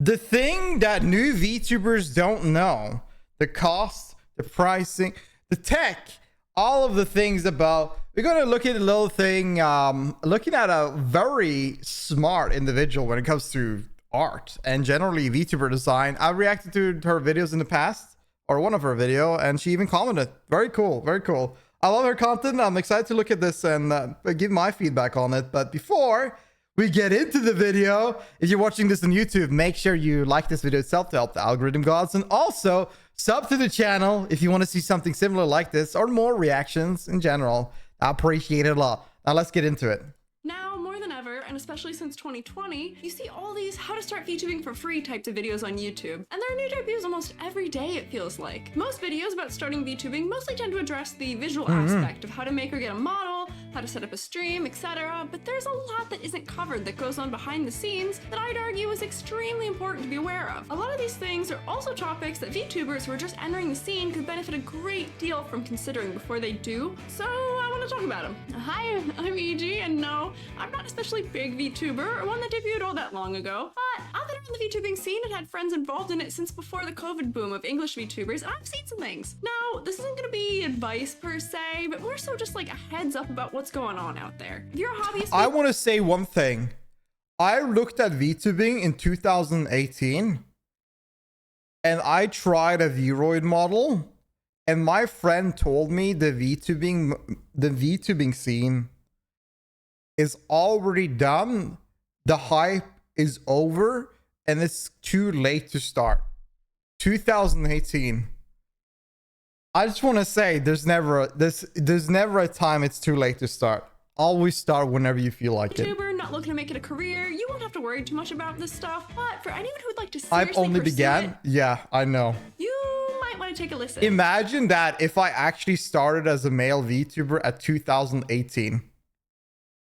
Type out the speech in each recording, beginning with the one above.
The thing that new VTubers don't know, the cost, the pricing, the tech, all of the things about, we're going to look at a little thing, looking at a very smart individual when it comes to art and generally VTuber design. I reacted to her videos in the past, or one of her video, and she even commented. Very cool, very cool. I love her content. I'm excited to look at this and give my feedback on it. But before we get into the video, if you're watching this on YouTube, make sure you like this video itself to help the algorithm gods, and also sub to the channel if you want to see something similar like this or more reactions in general. I appreciate it a lot. Now let's get into it. Now, more than ever, and especially since 2020, you see all these how to start VTubing for free types of videos on YouTube. And there are new debuts almost every day, it feels like. Most videos about starting VTubing mostly tend to address the visual aspect of how to make or get a model, how to set up a stream, etc. But there's a lot that isn't covered that goes on behind the scenes that I'd argue is extremely important to be aware of. A lot of these things are also topics that VTubers who are just entering the scene could benefit a great deal from considering before they do. So I want to talk about them. Hi, I'm EG, and no, I'm not especially big VTuber or one that debuted all that long ago, but I've been around the VTubing scene and had friends involved in it since before the COVID boom of English VTubers, and I've seen some things. Now, this isn't going to be advice per se, but more so just like a heads up about what's going on out there. If you're a hobbyist, I want to say one thing. I looked at VTubing in 2018 and I tried a Vroid model, and my friend told me the VTubing scene is already done, the hype is over, and it's too late to start. 2018. I just want to say there's never a time it's too late to start. Always start whenever you feel like it. YouTuber not looking to make it a career, you won't have to worry too much about this stuff, but for anyone who would like to I've seriously only pursue began. it, Yeah, I know. you might want to take a listen. Imagine that if I actually started as a male VTuber at 2018.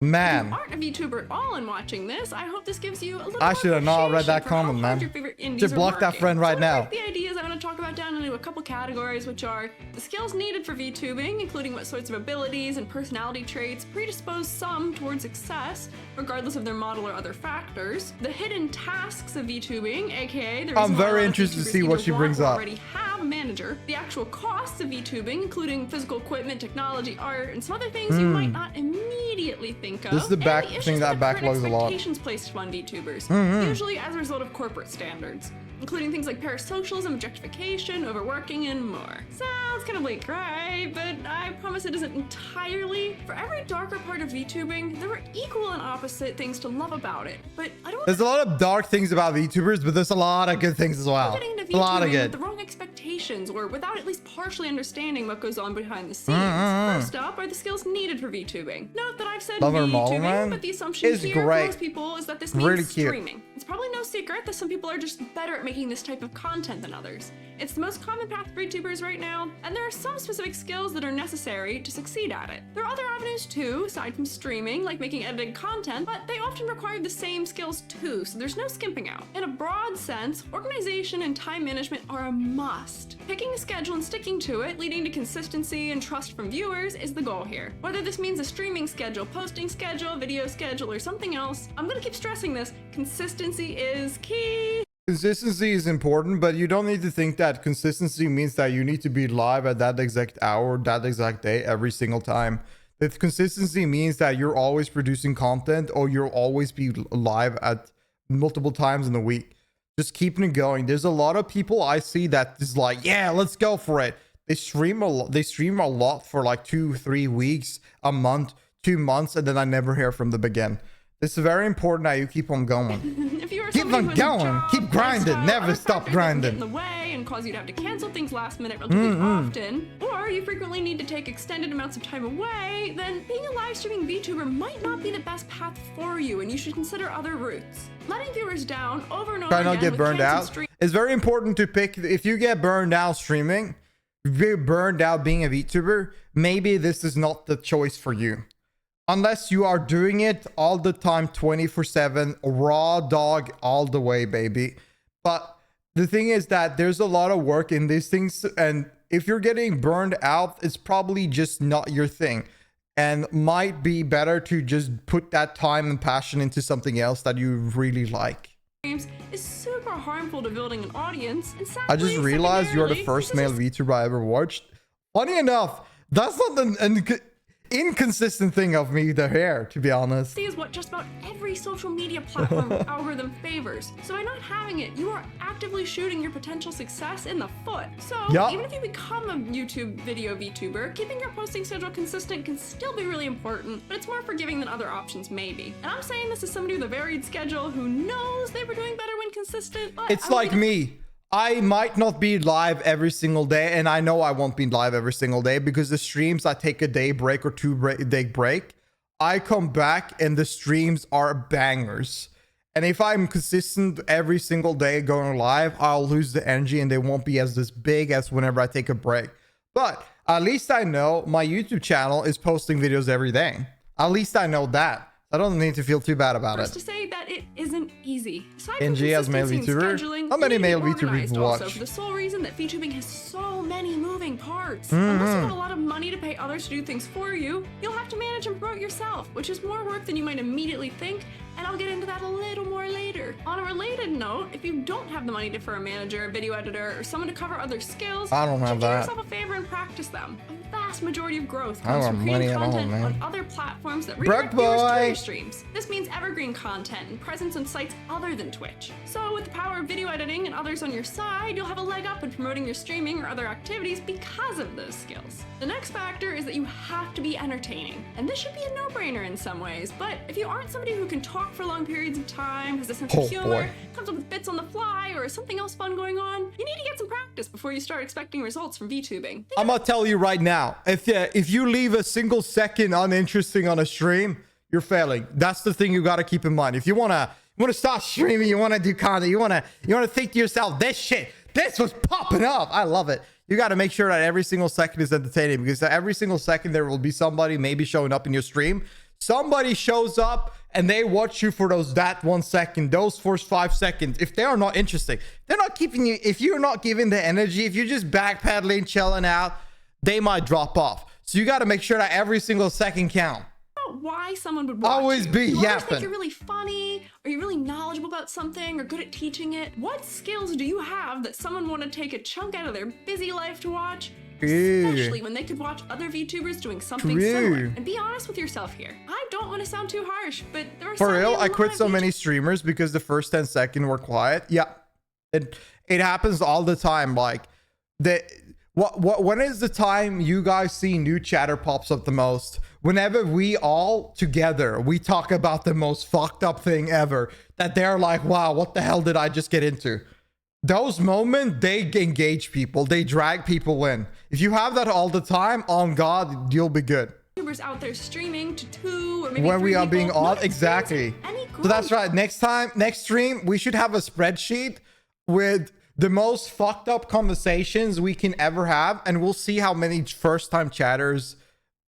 If Man, you aren't a VTuber at all and watching this, I hope this gives you a little I more should have not read that appreciation for how comment, hard man. your favorite indies Just are block that working. friend right So now. to break the ideas I want to talk about down into a couple categories, which are the skills needed for VTubing, including what sorts of abilities and personality traits predispose some towards success, regardless of their model or other factors. The hidden tasks of VTubing, aka the reason I'm why a very lot of interested to VTubers see what either she want brings or up. already have a manager. The actual costs of VTubing, including physical equipment, technology, art, and some other things you might not immediately think of. This is the and back issues thing that current backlogs a lot. expectations placed on VTubers, usually as a result of corporate standards, including things like parasocialism, objectification, overworking, and more. Sounds kind of bleak, right? But I promise it isn't entirely. For every darker part of VTubing, there are equal and opposite things to love about it. But I don't There's a lot of dark things about VTubers, but there's a lot of good things as well. getting into A lot of VTubing good. with the wrong expectations or without at least partially understanding what goes on behind the scenes. First up are the skills needed for VTubing. Note that I've said Love her model, VTubing, man. but the assumption Is here great. for most people is that this means Really cute. streaming. It's probably no secret that some people are just better at making this type of content than others. It's the most common path for VTubers right now, and there are some specific skills that are necessary to succeed at it. There are other avenues too, aside from streaming, like making edited content, but they often require the same skills too, so there's no skimping out. In a broad sense, organization and time management are a must. Picking a schedule and sticking to it, leading to consistency and trust from viewers, is the goal here. Whether this means a streaming schedule, posting schedule, video schedule, or something else, I'm gonna keep stressing this, consistency is key. Consistency is important, but you don't need to think that consistency means that you need to be live at that exact hour, that exact day, every single time. If consistency means that you're always producing content or you'll always be live at multiple times in a week, just keeping it going. There's a lot of people I see that is like, yeah, let's go for it. They stream a lot for like 2-3 weeks, a month, 2 months, and then I never hear from them again. It's very important that you keep on going. If you are Keep somebody on who has a going. job, Keep grinding. lifestyle, Never other stop factors that can get grinding. in the way and cause you to have to cancel things last minute relatively often, or you frequently need to take extended amounts of time away, then being a live streaming VTuber might not be the best path for you, and you should consider other routes. Letting viewers down over and over Try not again to get with burned canceled out. streams It's very important to pick. If you get burned out streaming, if you get burned out being a VTuber, maybe this is not the choice for you. Unless you are doing it all the time, 24/7, raw dog all the way, baby. But the thing is that there's a lot of work in these things, and if you're getting burned out, it's probably just not your thing, and might be better to just put that time and passion into something else that you really like. is super harmful to building an audience. And sadly, I just realized you're the secondarily, first this is male VTuber I ever watched. Funny enough, that's not an inconsistent thing of me, the hair, to be honest. is what just about every social media platform algorithm favors. So by not having it, you are actively shooting your potential success in the foot. So Yup. even if you become a YouTube video VTuber, keeping your posting schedule consistent can still be really important, but it's more forgiving than other options maybe. And I'm saying this as somebody with a varied schedule who knows they were doing better when consistent, but It's like me. I might not be live every single day, and I know I won't be live every single day because the streams, I take a day break or day break. I come back and the streams are bangers. And if I'm consistent every single day going live, I'll lose the energy and they won't be as big as whenever I take a break. But at least I know my YouTube channel is posting videos every day. At least I know that. I don't need to feel too bad about it. to say that it isn't easy. Aside from NG as male consistency and VTuber? scheduling, How many you need to male be VTubers organized watch? also for the sole reason that VTubing has so many moving parts. Unless you have a lot of money to pay others to do things for you, you'll have to manage and promote yourself, which is more work than you might immediately think, and I'll get into that a little more later. On a related note, if you don't have the money for a manager, a video editor, or someone to cover other skills, I don't have do that. yourself a favor and practice them. A vast majority of growth I don't comes have from money creating at all, content man. on other platforms that Broke redirect viewers to boy. your streams. This means evergreen content and presence on sites other than Twitch. So with the power of video editing and others on your side, you'll have a leg up in promoting your streaming or other activities because of those skills. The next factor is that you have to be entertaining. And this should be a no-brainer in some ways, but if you aren't somebody who can talk for long periods of time, has a sense Oh, of humor, boy. comes up with bits on the fly, or something else fun going on, you need to get some practice before you start expecting results from VTubing. I'm gonna tell you right now, if you leave a single second uninteresting on a stream, you're failing. That's the thing you got to keep in mind. If you wanna start streaming, you wanna do content, you wanna think to yourself, this was popping up. I love it. You got to make sure that every single second is entertaining, because every single second there will be somebody maybe showing up in your stream. Somebody shows up and they watch you for that 1 second, those first 5 seconds. If they are not interesting, they're not keeping you. If you're not giving the energy, if you're just backpedaling, chilling out, they might drop off. So you got to make sure that every single second count. Why someone would watch Always you. be You always yapping. think you're really funny, or you're really knowledgeable about something, or good at teaching it. What skills do you have that someone want to take a chunk out of their busy life to watch? Especially when they could watch other VTubers doing something similar. And be honest with yourself here. I don't want to sound too harsh, but there are For real, sadly a I quit lot so of many streamers because the first 10 seconds were quiet. Yeah, it happens all the time. Like, when is the time you guys see new chatter pops up the most? Whenever we all together, we talk about the most fucked up thing ever, that they're like, wow, what the hell did I just get into? Those moments, they engage people, they drag people in. If you have that all the time, on God, you'll be good. YouTubers out there streaming to 2 or maybe When 3 we are people, being not odd, exactly. experiencing any So that's growth. right. Next stream, we should have a spreadsheet with the most fucked up conversations we can ever have, and we'll see how many first-time chatters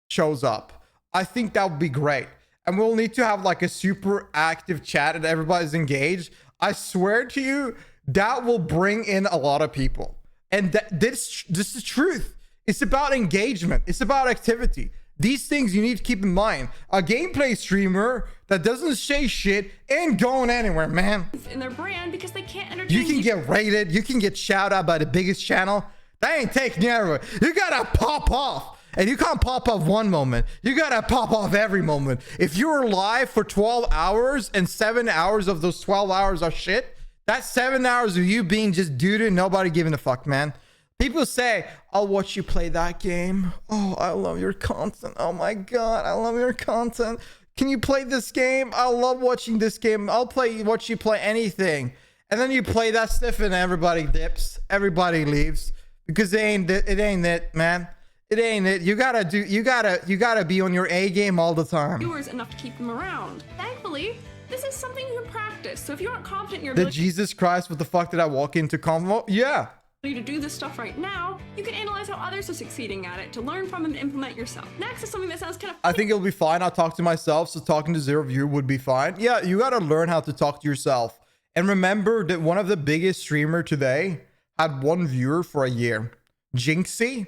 shows up. I think that would be great. And we'll need to have like a super active chat and everybody's engaged. I swear to you, that will bring in a lot of people. And this is the truth. It's about engagement. It's about activity. These things you need to keep in mind. A gameplay streamer that doesn't say shit ain't going anywhere, man. In their brand because they can't entertain You can get rated. You can get shout out by the biggest channel. That ain't taking you everywhere. You gotta pop off. And you can't pop off one moment. You gotta pop off every moment. If you're live for 12 hours and 7 hours of those 12 hours are shit, that's 7 hours of you being just dude and nobody giving a fuck, man. People say, I'll watch you play that game. Oh, I love your content. Oh my God, I love your content. Can you play this game? I love watching this game. I'll watch you play anything. And then you play that stuff and everybody dips. Everybody leaves. Because it ain't it, man. It ain't it. You gotta be on your A game all the time. viewers enough to keep them around. Thankfully, this is something you can practice. So if you aren't confident in your The ability Jesus Christ, what the fuck did I walk into convo? Yeah. to do this stuff right now, you can analyze how others are succeeding at it to learn from and implement yourself. Next is something that sounds kind of I think it'll be fine. I'll talk to myself, so talking to zero view would be fine. Yeah, you gotta learn how to talk to yourself. And remember that one of the biggest streamer today had 1 viewer for a year. Jinxie.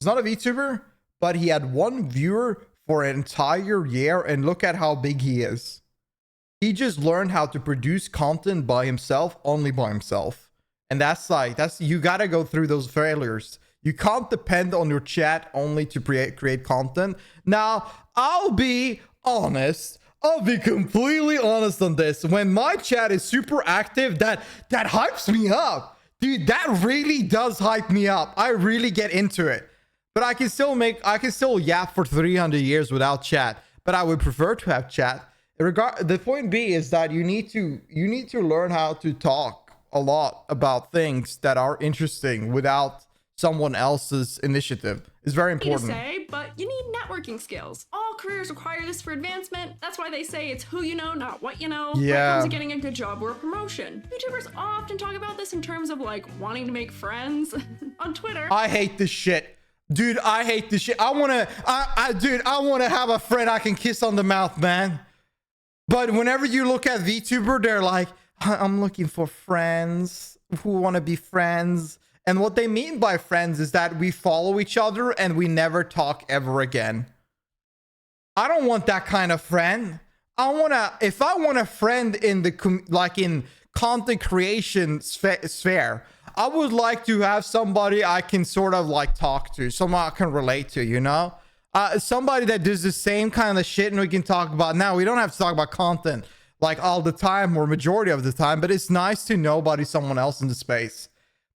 He's not a VTuber, but he had 1 viewer for an entire year, and look at how big he is. he just learned how to produce content by himself, only by himself. And that's you gotta go through those failures. You can't depend on your chat only to create content. Now, I'll be honest. I'll be completely honest on this. When my chat is super active, that hypes me up. Dude, that really does hype me up. I really get into it. But I can still yap for 300 years without chat. But I would prefer to have chat. The point B is that you need to learn how to talk a lot about things that are interesting without someone else's initiative. It's very important. To say, but you need networking skills. All careers require this for advancement. That's why they say it's who you know, not what you know. When it comes to getting a good job or a promotion. YouTubers often talk about this in terms of like wanting to make friends. On Twitter, I hate this shit. Dude, I hate this shit. I wanna have a friend I can kiss on the mouth, man. But whenever you look at VTuber, they're like, I'm looking for friends who want to be friends. And what they mean by friends is that we follow each other and we never talk ever again. I don't want that kind of friend. If I want a friend in in content creation sphere, I would like to have somebody I can sort of like talk to, someone I can relate to, you know? Somebody that does the same kind of shit and we can talk about. Now, we don't have to talk about content like all the time or majority of the time, but it's nice to know about someone else in the space.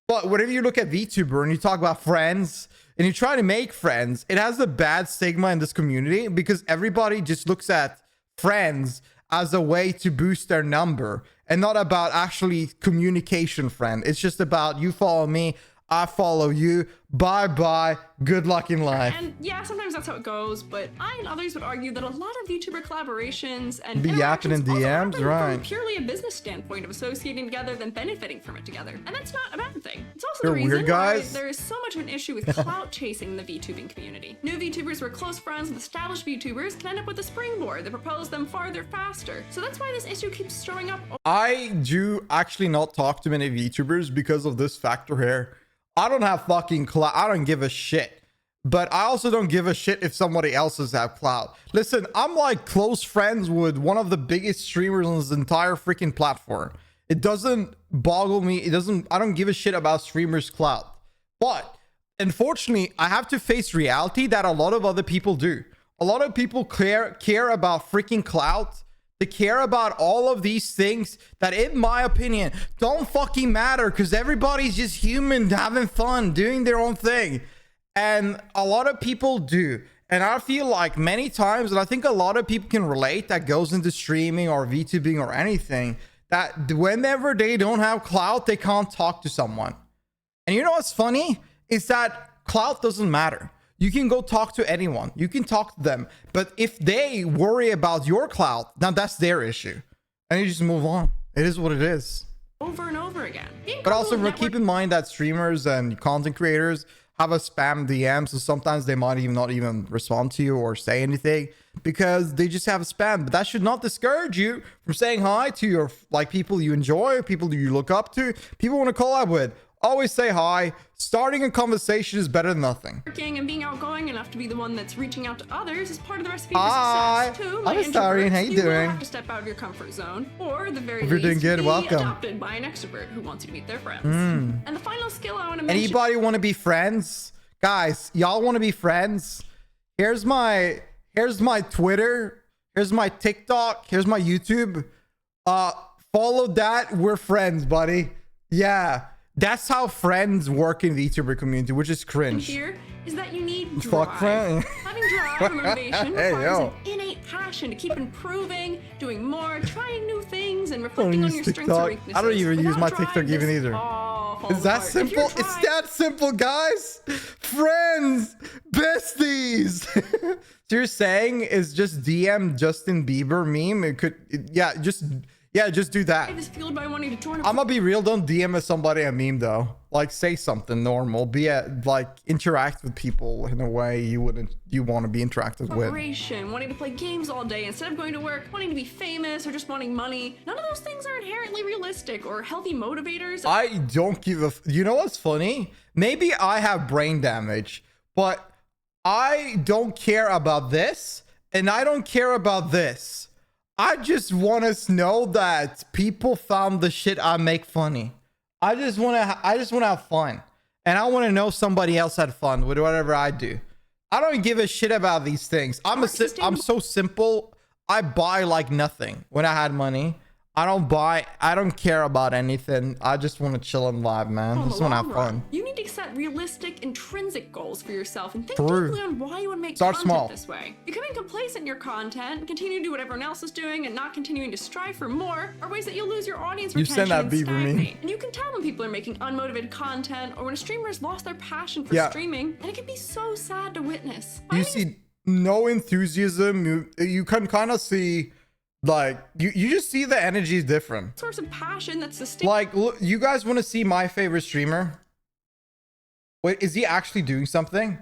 But whenever you look at VTuber and you talk about friends and you try to make friends, it has a bad stigma in this community because everybody just looks at friends as a way to boost their number and not about actually communication friend. It's just about you follow me, I follow you, bye-bye, good luck in life. And yeah, sometimes that's how it goes, but I and others would argue that a lot of VTuber collaborations and be yapping in DMs, right? From purely a business standpoint of associating together than benefiting from it together. And that's not a bad thing. It's also You're the reason weird, guys. why there is so much of an issue with clout chasing in the VTubing community. New VTubers who are close friends with established VTubers can end up with a springboard that propels them farther faster. So that's why this issue keeps showing up. I do actually not talk to many VTubers because of this factor here. I don't have fucking clout. I don't give a shit. But I also don't give a shit if somebody else's have clout. Listen, I'm like close friends with one of the biggest streamers on this entire freaking platform. It doesn't boggle me. I don't give a shit about streamers' clout. But unfortunately, I have to face reality that a lot of other people do. A lot of people care about freaking clout. They care about all of these things that, in my opinion, don't fucking matter because everybody's just human, having fun, doing their own thing. And a lot of people do. And I feel like many times, and I think a lot of people can relate that goes into streaming or VTubing or anything, that whenever they don't have clout, they can't talk to someone. And you know what's funny? Is that clout doesn't matter. You can go talk to anyone. You can talk to them. But if they worry about your clout, now that's their issue. And you just move on. It is what it is. Over and over again. But also keep in mind that streamers and content creators have a spam DM. So sometimes they might even not even respond to you or say anything because they just have a spam. But that should not discourage you from saying hi to your people you enjoy, people you look up to, people you want to collab with. Always say hi. Starting a conversation is better than nothing. And being outgoing enough to be the one that's reaching out to others is part of the recipe for success. Too, I'm Starian. How you doing? Will have to step out of your comfort zone, or the very if you're doing good, welcome. Adopted by an extrovert who wants you to meet their friends. And the final skill I want to mention. Anybody want to be friends, guys? Y'all want to be friends? Here's my Twitter. Here's my TikTok. Here's my YouTube. Follow that. We're friends, buddy. Yeah. That's how friends work in the VTuber community, which is cringe. Here is that you need drive. Having drive and motivation requires an innate passion to keep improving, doing more, trying new things, and reflecting on your strengths and weaknesses. I don't even use my TikTok even either. It's that simple. It's that simple, guys. Friends, besties. So you're saying is just DM Justin Bieber meme? It could, just do that. Fueled by wanting to join I'm gonna be real. Don't DM somebody a meme though. Like say something normal. Interact with people in a way you want to be interacted with. Wanting to play games all day instead of going to work, wanting to be famous, or just wanting money. None of those things are inherently realistic or healthy motivators. I don't give a. You know what's funny? Maybe I have brain damage, but I don't care about this, and I don't care about this. I just want to know that people found the shit I make funny. I just want to have fun. And I want to know somebody else had fun with whatever I do. I don't give a shit about these things. I'm so simple. I buy like nothing when I had money. I don't care about anything. I just want to chill and vibe, man. I just want to have fun. You need to set realistic, intrinsic goals for yourself and think deeply on why you want to make Start content small. this way. Becoming complacent in your content, continue to do what everyone else is doing, and not continuing to strive for more are ways that you'll lose your audience retention and stagnate. And you can tell when people are making unmotivated content or when a streamer has lost their passion for streaming, and it can be so sad to witness. You see no enthusiasm. You can kind of see... like you just see the energy is different. Source of passion that's sustainable. Like, look, you guys want to see my favorite streamer? Wait, is he actually doing something?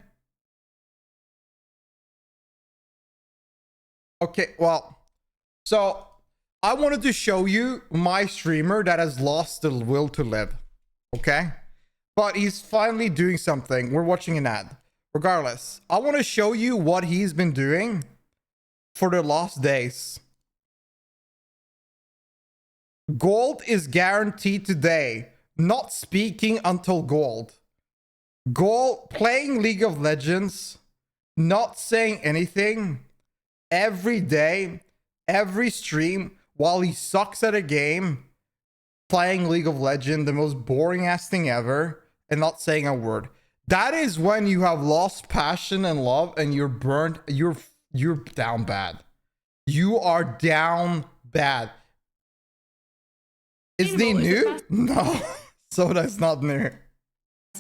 Okay, well, so I wanted to show you my streamer that has lost the will to live. Okay, but he's finally doing something. We're watching an ad. Regardless, I want to show you what he's been doing for the last days. Gold is guaranteed today. Not speaking until gold. Gold, playing League of Legends. Not saying anything. Every day, every stream, while he sucks at a game. Playing League of Legends, the most boring ass thing ever. And not saying a word. That is when you have lost passion and love and you're burnt. You're down bad. You are down bad. Is he new? No. So that's not new.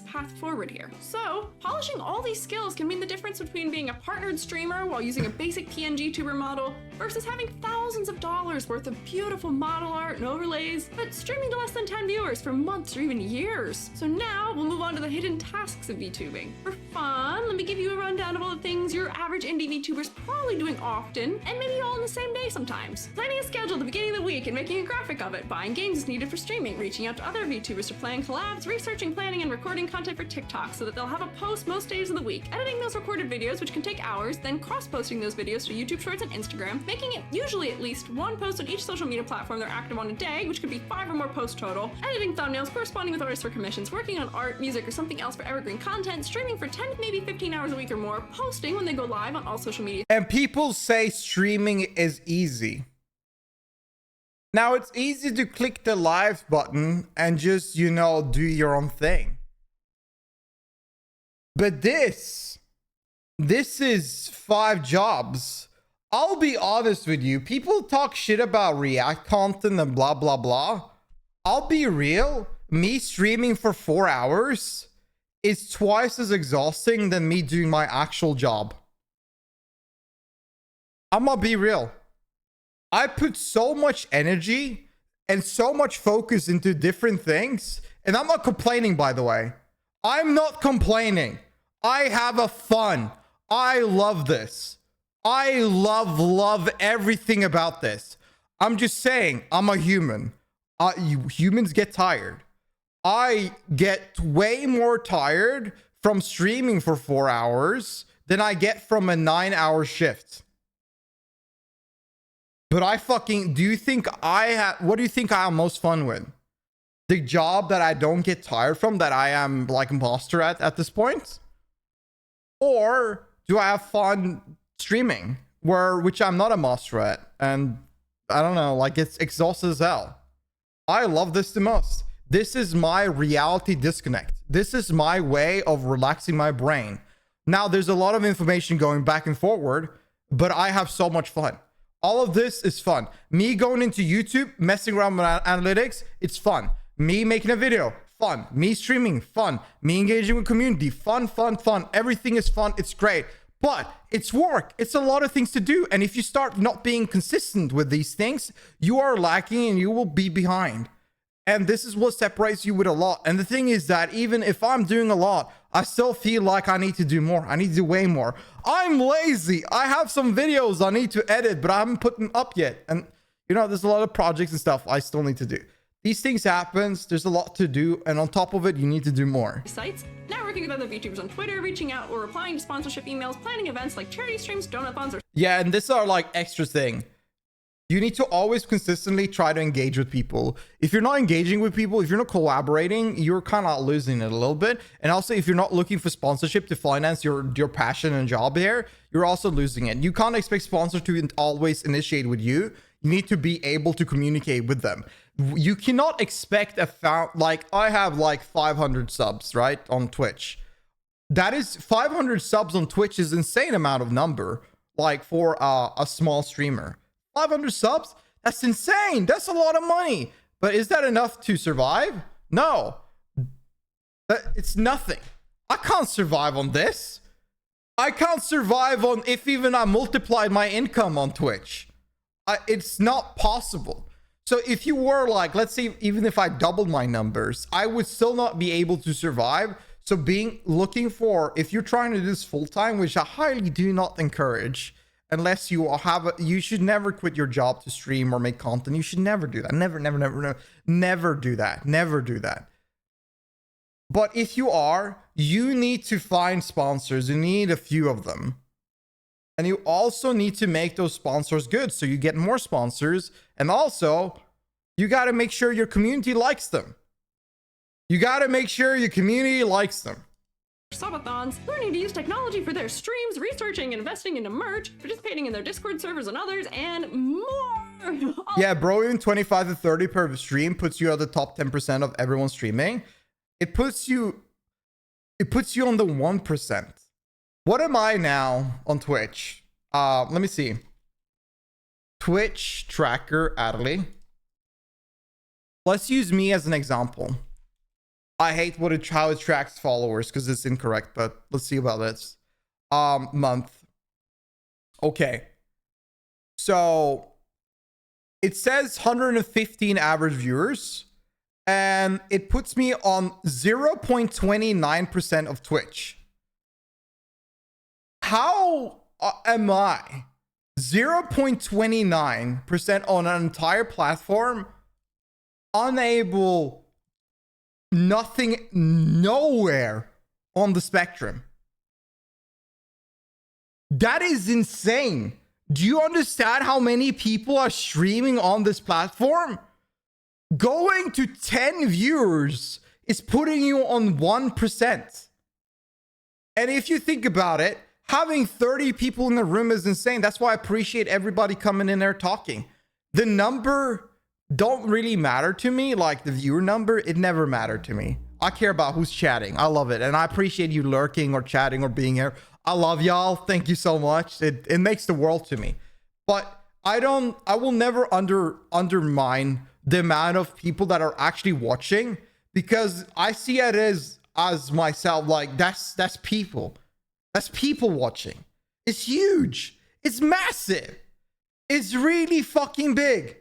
Path forward here. So, polishing all these skills can mean the difference between being a partnered streamer while using a basic PNG tuber model versus having thousands of dollars worth of beautiful model art and overlays, but streaming to less than 10 viewers for months or even years. So now we'll move on to the hidden tasks of VTubing. For fun, let me give you a rundown of all the things your average indie VTuber's probably doing often, and maybe all in the same day sometimes. Planning a schedule at the beginning of the week and making a graphic of it, buying games as needed for streaming, reaching out to other VTubers to plan collabs, researching, planning, and recording content for TikTok so that they'll have a post most days of the week, editing those recorded videos, which can take hours, then cross-posting those videos to YouTube Shorts and Instagram, making it usually at least one post on each social media platform they're active on a day, which could be 5 or more posts total, editing thumbnails, corresponding with artists for commissions, working on art, music, or something else for evergreen content, streaming for 10 to maybe 15 hours a week or more, posting when they go live on all social media. And people say streaming is easy. Now, it's easy to click the live button and just, you know, do your own thing. But this is 5 jobs. I'll be honest with you. People talk shit about React content and blah, blah, blah. I'll be real. Me streaming for 4 hours is twice as exhausting than me doing my actual job. I'm gonna be real. I put so much energy and so much focus into different things. And I'm not complaining, by the way. I'm not complaining. I have a fun. I love this. I love everything about this. I'm just saying, I'm a human. Humans get tired. I get way more tired from streaming for 4 hours than I get from a 9-hour shift. But I fucking, what do you think I have most fun with? The job that I don't get tired from, that I am like a master at this point? Or do I have fun streaming, which I'm not a master at? And I don't know, like, it's exhausting as hell. I love this the most. This is my reality disconnect. This is my way of relaxing my brain. Now, there's a lot of information going back and forward, but I have so much fun. All of this is fun. Me going into YouTube, messing around with analytics, it's fun. Me making a video, fun. Me streaming, fun. Me engaging with community, fun. Everything is fun. It's great. But it's work. It's a lot of things to do. And if you start not being consistent with these things, you are lacking and you will be behind. And this is what separates you with a lot. And the thing is that even if I'm doing a lot, I still feel like I need to do more. I need to do way more. I'm lazy. I have some videos I need to edit, but I haven't put them up yet. And, you know, there's a lot of projects and stuff I still need to do. These things happen. There's a lot to do. And on top of it, you need to do more. Sites, networking with other VTubers on Twitter, reaching out or replying to sponsorship emails, planning events like charity streams, donut runs, or... Yeah, and this are like extra thing. You need to always consistently try to engage with people. If you're not engaging with people, if you're not collaborating, you're kind of losing it a little bit. And also, if you're not looking for sponsorship to finance your passion and job here, you're also losing it. You can't expect sponsors to always initiate with you. You need to be able to communicate with them. You cannot expect like I have like 500 subs, right, on Twitch. That is 500 subs on Twitch is insane amount of number, like for a small streamer. 500 subs? That's insane. That's a lot of money. But is that enough to survive? No. It's nothing. I can't survive on this. I can't survive on if even I multiplied my income on Twitch. It's not possible. So if you were like, let's say, even if I doubled my numbers, I would still not be able to survive. So looking for, if you're trying to do this full time, which I highly do not encourage, unless you should never quit your job to stream or make content. You should never do that. Never do that. Never do that. But if you are, you need to find sponsors. You need a few of them. And you also need to make those sponsors good so you get more sponsors. And also, you got to make sure your community likes them. You got to make sure your community likes them. Subathons, learning to use technology for their streams, researching and investing into merch, participating in their Discord servers and others, and more. Yeah, bro, even 25 to 30 per stream puts you at the top 10% of everyone streaming. It puts you on the 1%. What am I now on Twitch? Let me see. Twitch tracker, Adley. Let's use me as an example. I hate how it tracks followers because it's incorrect, but let's see about this. Month. Okay. So it says 115 average viewers, and it puts me on 0.29% of Twitch. How am I 0.29% on an entire platform, unable, nothing, nowhere on the spectrum? That is insane. Do you understand how many people are streaming on this platform? Going to 10 viewers is putting you on 1%. And if you think about it, having 30 people in the room is insane. That's why I appreciate everybody coming in there talking. The number don't really matter to me. Like the viewer number, it never mattered to me. I care about who's chatting. I love it. And I appreciate you lurking or chatting or being here. I love y'all. Thank you so much. It makes the world to me. But I will never undermine the amount of people that are actually watching, because I see it as myself, like that's people. That's people watching. It's huge. It's massive. It's really fucking big.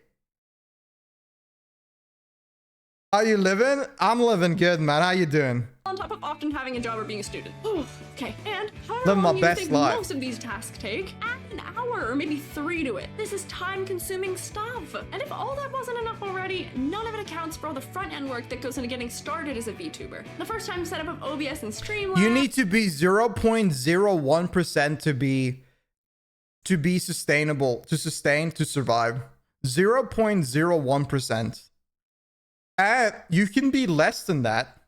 How you living? I'm living good, man. How you doing? On top of often having a job or being a student. Okay, and how Living my long do you best think life. most of these tasks take? Add an hour or maybe 3 to it. This is time-consuming stuff. And if all that wasn't enough already, none of it accounts for all the front-end work that goes into getting started as a VTuber. The first time setup of OBS and Streamlabs. You need to be 0.01% to be sustainable, to survive. 0.01%. And you can be less than that.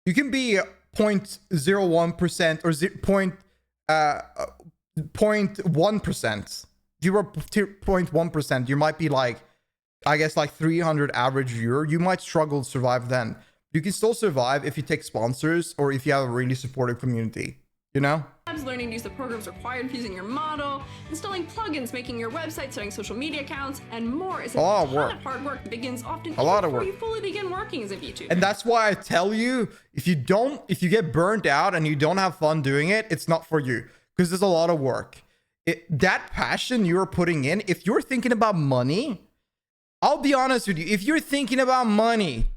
You can be 0.01% or 0.1%. If you were 0.1%, you might be like, I guess, like 300 average viewer. You might struggle to survive then. You can still survive if you take sponsors or if you have a really supportive community, you know? Learning to use the programs required for using your model, installing plugins, making your website, setting social media accounts, and more is a ton of hard work that begins often before you fully begin working as a VTuber. And that's why I tell you, if you get burnt out and you don't have fun doing it, it's not for you, because there's a lot of work. That passion you're putting in, if you're thinking about money, I'll be honest with you, if you're thinking about money,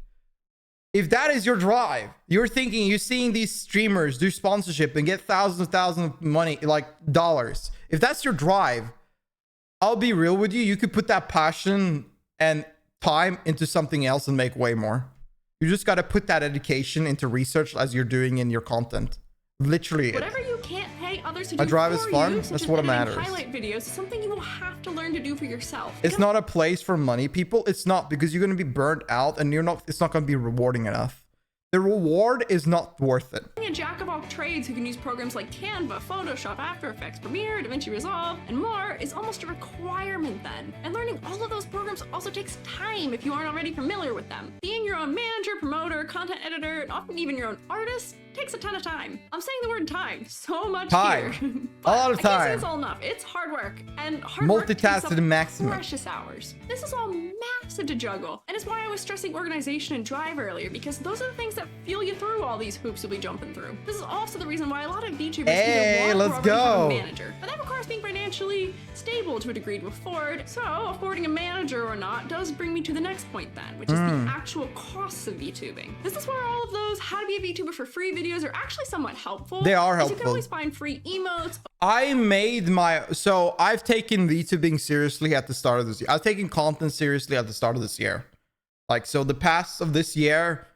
if that is your drive, you're seeing these streamers do sponsorship and get thousands of money, like dollars. If that's your drive, I'll be real with you. You could put that passion and time into something else and make way more. You just got to put that education into research as you're doing in your content. Literally. Whatever you can't pay, getting others to do My drive is for fun. you, such That's as what editing matters. highlight videos, is something you will have to learn to do for yourself. It's not a place for money, people. It's not, because you're going to be burnt out and it's not going to be rewarding enough. The reward is not worth it. Being a jack of all trades who can use programs like Canva, Photoshop, After Effects, Premiere, DaVinci Resolve, and more is almost a requirement then. And learning all of those programs also takes time if you aren't already familiar with them. Being your own manager, promoter, content editor, and often even your own artist takes a ton of time. I'm saying the word time so much Time. here. A lot of I can't say time. it's all enough. It's hard work, and hard work takes Multitask up to the maximum. precious hours. This is all massive to juggle, and it's why I was stressing organization and drive earlier, because those are the things that fuel you through all these hoops you'll be jumping through. This is also the reason why a lot of VTubers Hey, either want let's or already have go. a manager, but that requires being financially stable to a degree to afford. So affording a manager or not does bring me to the next point then, which is the actual costs of VTubing. This is where all of those how to be a VTuber for free videos are actually somewhat helpful. They are as You can helpful. always find free emotes. So I've taken VTubing seriously at the start of this year. I've taken content seriously at the start of this year. Like, so the past of this year,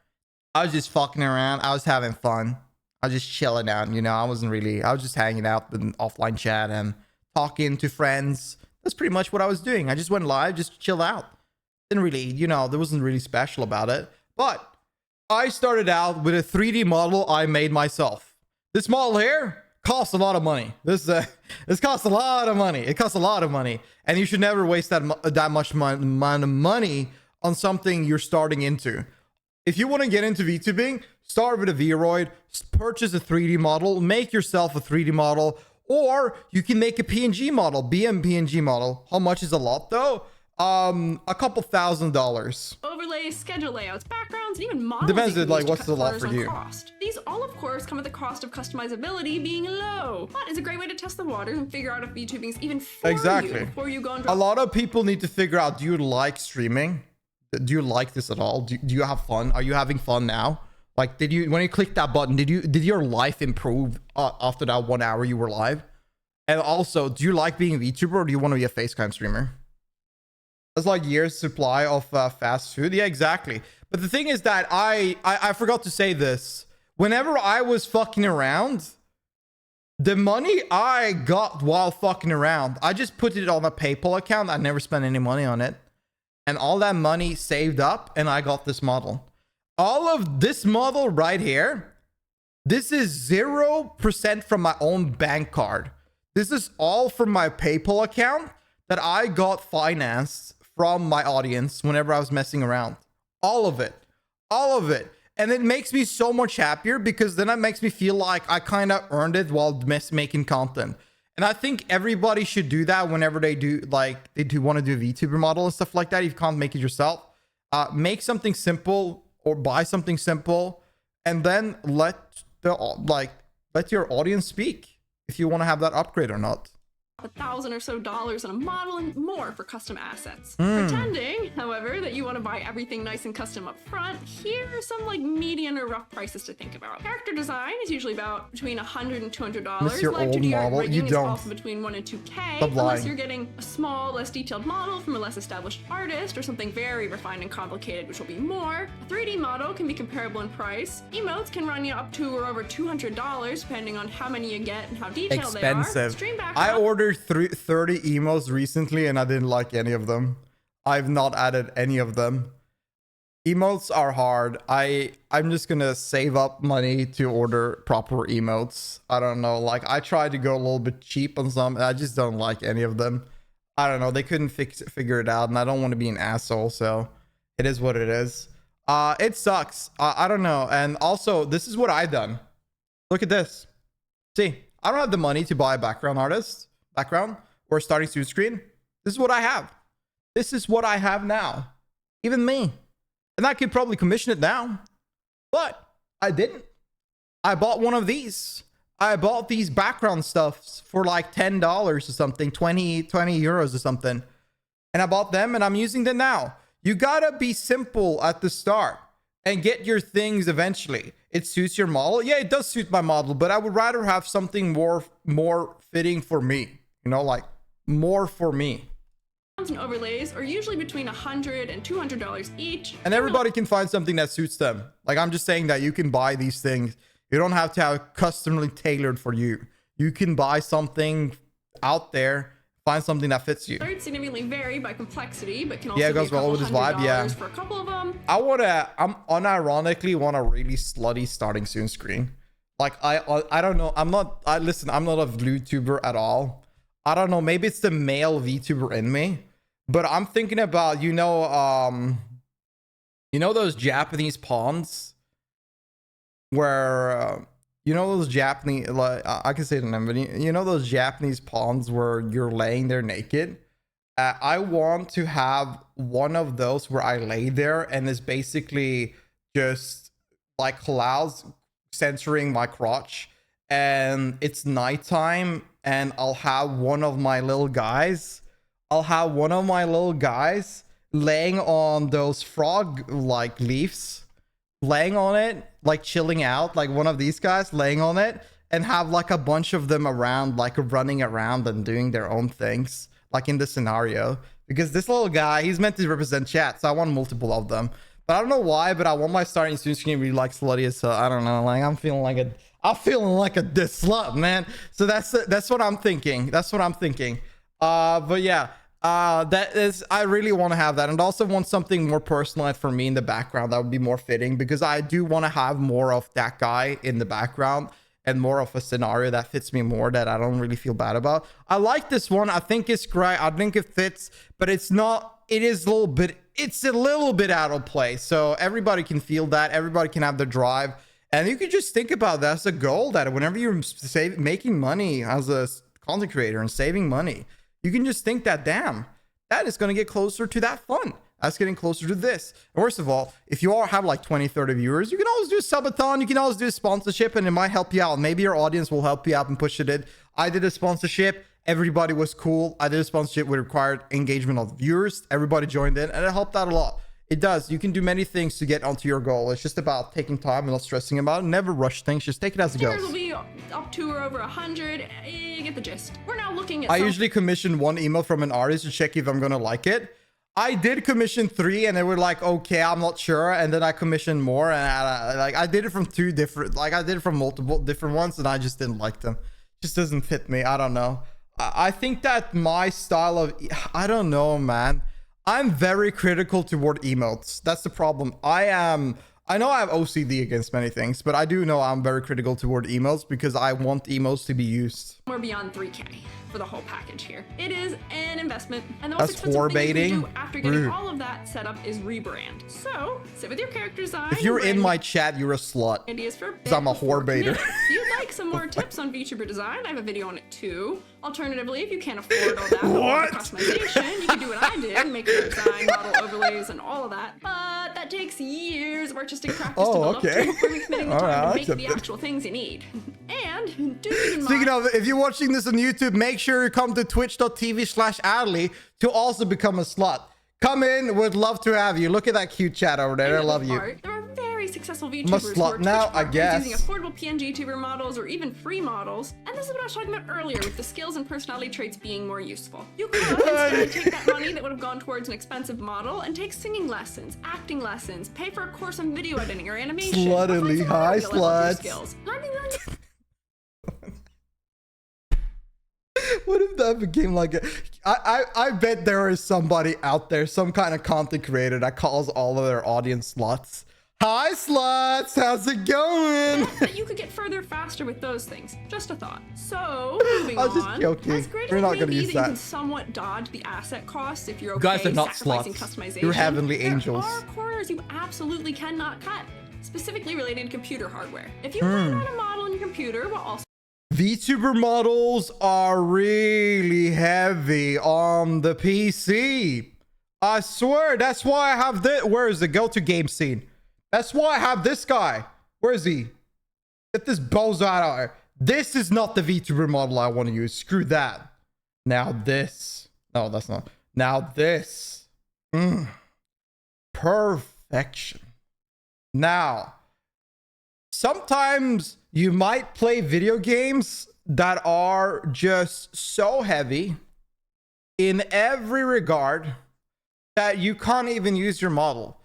I was just fucking around. I was having fun. I was just chilling out, you know. I was just hanging out in offline chat and talking to friends. That's pretty much what I was doing. I just went live, just chill out. Didn't really, you know, there wasn't really special about it. But I started out with a 3D model I made myself. This model here costs a lot of money. This costs a lot of money. It costs a lot of money, and you should never waste that much money on something you're starting into. If you want to get into VTubing, start with a Vroid, purchase a 3D model, make yourself a 3D model, or you can make a PNG model, PNG model. How much is a lot though? A couple $1,000s. Overlays, schedule layouts, backgrounds, and even models. Depends you on, can like, use to what's cut the lot corners for on you. cost. These all, of course, come at the cost of customizability being low, but it's a great way to test the waters and figure out if VTubing is even for Exactly. you before you go into A lot of people need to figure out, do you like streaming? Do you like this at all? Do you have fun? Are you having fun now? Like, when you click that button, did your life improve after that 1 hour you were live? And also, do you like being a VTuber, or do you want to be a facecam streamer? That's like years supply of fast food. Yeah, exactly. But the thing is that I forgot to say this. Whenever I was fucking around, the money I got while fucking around, I just put it on a PayPal account. I never spent any money on it. And all that money saved up, and I got this model. All of this model right here, this is 0% from my own bank card. This is all from my PayPal account that I got financed from my audience whenever I was messing around. All of it. All of it. And it makes me so much happier, because then it makes me feel like I kind of earned it while making content. And I think everybody should do that whenever they do want to do a VTuber model and stuff like that. If you can't make it yourself, make something simple or buy something simple, and then let your audience speak if you want to have that upgrade or not. $1,000 or so on a model and more for custom assets. Pretending, however, that you want to buy everything nice and custom up front, here are some like median or rough prices to think about. Character design is usually about between $100 and $200. Miss your Live old 2D art model? rigging You is don't. also between $1 and $2K, Stop unless lying. you're getting a small, less detailed model from a less established artist, or something very refined and complicated, which will be more. A 3D model can be comparable in price. Emotes can run you up to or over $200, depending on how many you get and how detailed they are. Expensive. Stream backup. I ordered 30 emos recently, and I didn't like any of them. I've not added any of them. Emotes are hard. I'm just gonna save up money to order proper emotes. I don't know, like, I tried to go a little bit cheap on some, and I just don't like any of them. I don't know, they couldn't figure it out, and I don't want to be an asshole, so it is what it is. It sucks. I don't know. And also, this is what I've done. Look at this. See, I don't have the money to buy a background or a starting suit screen. This is what I have. This is what I have now. Even me. And I could probably commission it now, but I didn't. I bought one of these. I bought these background stuffs for like $10 or something, 20 euros or something. And I bought them, and I'm using them now. You gotta be simple at the start and get your things eventually. It suits your model. Yeah, it does suit my model, but I would rather have something more fitting for me. You know, like more for me. And overlays are usually between $100 and $200 each. And everybody can find something that suits them. Like, I'm just saying that you can buy these things. You don't have to have it customly tailored for you. You can buy something out there, find something that fits you. significantly vary by complexity, but can also Yeah, it be goes a couple well with his vibe. Yeah, $100 for a couple of them. I'm unironically want a really slutty starting soon screen. Like I don't know. I'm not a VTuber at all. I don't know. Maybe it's the male VTuber in me, but I'm thinking about you know those Japanese ponds where you know those Japanese, like I can say the name, but you know those Japanese ponds where you're laying there naked. I want to have one of those where I lay there and it's basically just like clouds censoring my crotch, and it's nighttime, and I'll have one of my little guys. Laying on those frog like leaves, laying on it, like chilling out, like one of these guys laying on it, and have like a bunch of them around, like running around and doing their own things, like in the scenario. Because this little guy, he's meant to represent chat, so I want multiple of them. But I don't know why, but I want my starting soon screen really like slutty, so I don't know, like I'm feeling like a slut, man. So that's what I'm thinking. But yeah. I really want to have that, and also want something more personalized for me in the background that would be more fitting, because I do want to have more of that guy in the background and more of a scenario that fits me more, that I don't really feel bad about. I like this one. I think it's great. I think it fits, but it's a little bit out of place. So everybody can feel that. Everybody can have the drive, and you can just think about that as a goal, that whenever you're making money as a content creator and saving money, you can just think that, damn, that is going to get closer to that fun. That's getting closer to this. First of all, if you all have like 20, 30 viewers, you can always do a subathon. You can always do a sponsorship, and it might help you out. Maybe your audience will help you out and push it in. I did a sponsorship. Everybody was cool. I did a sponsorship with required engagement of viewers. Everybody joined in, and it helped out a lot. It does. You can do many things to get onto your goal. It's just about taking time and not stressing about it. Never rush things. Just take it as it goes. Will be up to or over 100. You get the gist. We're now looking at. I usually commission one email from an artist to check if I'm gonna like it. I did commission 3, and they were like, okay, I'm not sure. And then I commissioned more, and I did it from multiple different ones, and I just didn't like them. Just doesn't fit me. I don't know. I think that my style of, I don't know, man. I'm very critical toward emotes. That's the problem. I know I have OCD against many things, but I do know I'm very critical toward emotes because I want emotes to be used. We're beyond 3K for the whole package here. It is an investment, and the That's most expensive thing you baiting. can do after getting all of that set up is rebrand. So sit with your character design. If you're in my chat, you're a slut. Ideas for because I'm a whore baiter. If you'd like some more tips on VTuber design, I have a video on it too. Alternatively, if you can't afford all that What? customization, you can do what I did and make your design, model overlays, and all of that. But that takes years of artistic practice to build up to before you're committing the time to make the actual things you need. And do keep in mind. Speaking of, if you're watching this on YouTube, make sure you come to twitch.tv/Adley to also become a slut. Come in, would love to have you. Look at that cute chat over there. I love you. There are very successful VTubers I'm a slut who are now, Twitch I partners guess. using affordable PNG tuber models or even free models. And this is what I was talking about earlier with the skills and personality traits being more useful. You could instead take that money that would have gone towards an expensive model and take singing lessons, acting lessons, pay for a course on video editing or animation. Sluttily, hi sluts. What if that became like a... I bet there is somebody out there, some kind of content creator that calls all of their audience sluts. Hi sluts, how's it going? But you could get further faster with those things. Just a thought. So, moving I was just on. joking. As great We're as not it may gonna be use that that. you can somewhat dodge the asset costs if you're okay You guys are not sacrificing sluts. customization. You're heavenly angels. There are corners you absolutely cannot cut, specifically related to computer hardware. If you plan on a model in your computer while also VTuber models are really heavy on the PC. I swear, that's why I have this. Where is the go-to game scene? That's why I have this guy. Where is he? Get this bozo out of here. This is not the VTuber model I want to use. Screw that. Now this. No, that's not. Now this. Perfection. Now, sometimes you might play video games that are just so heavy in every regard that you can't even use your model.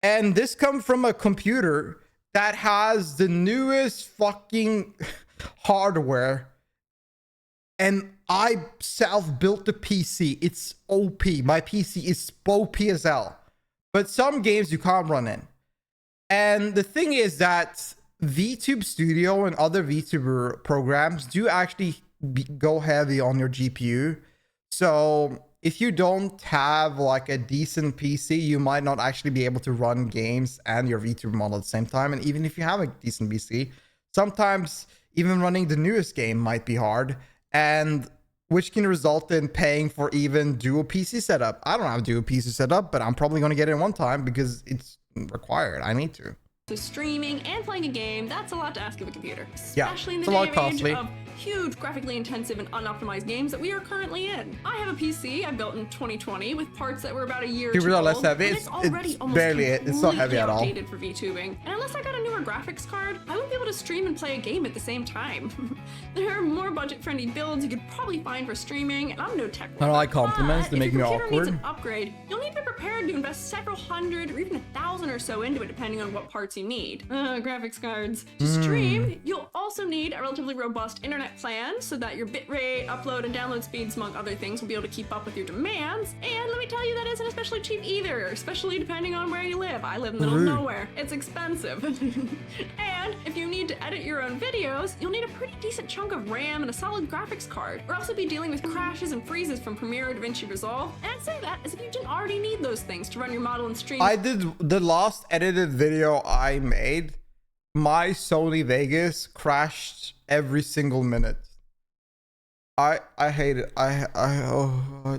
And this comes from a computer that has the newest fucking hardware And I self-built the PC. It's OP. My PC is OP as hell. But some games you can't run in. And the thing is that VTube Studio and other VTuber programs do actually go heavy on your GPU. So if you don't have like a decent PC, you might not actually be able to run games and your VTuber model at the same time. And even if you have a decent PC, sometimes even running the newest game might be hard, and which can result in paying for even dual PC setup. I don't have a dual PC setup, but I'm probably going to get it one time because it's required. I need to. So streaming and playing a game, that's a lot to ask of a computer, Yeah, especially in it's the a lot day and costly. age of huge graphically intensive and unoptimized games that we are currently in. I have a PC I built in 2020 with parts that were about a year too old, less heavy. and it's already almost barely it's not heavy at all. outdated for VTubing. And unless I got a newer graphics card, I wouldn't be able to stream and play a game at the same time. There are more budget-friendly builds you could probably find for streaming, and I'm no tech I don't like compliments, they make me If your computer awkward. needs an upgrade, you'll need to be prepared to invest several hundred or even 1,000 or so into it, depending on what parts you need. Graphics cards. To stream, you'll also need a relatively robust internet plan so that your bitrate, upload, and download speeds, among other things, will be able to keep up with your demands. And let me tell you, that isn't especially cheap either, especially depending on where you live. I live in the middle of nowhere. It's expensive. And if you need to edit your own videos, you'll need a pretty decent chunk of RAM and a solid graphics card, or else you'll be dealing with crashes and freezes from Premiere or DaVinci Resolve. And I'd say that as if you didn't already need those things to run your model and stream. I did the last edited video I made. My Sony Vegas crashed every single minute. I hate it. I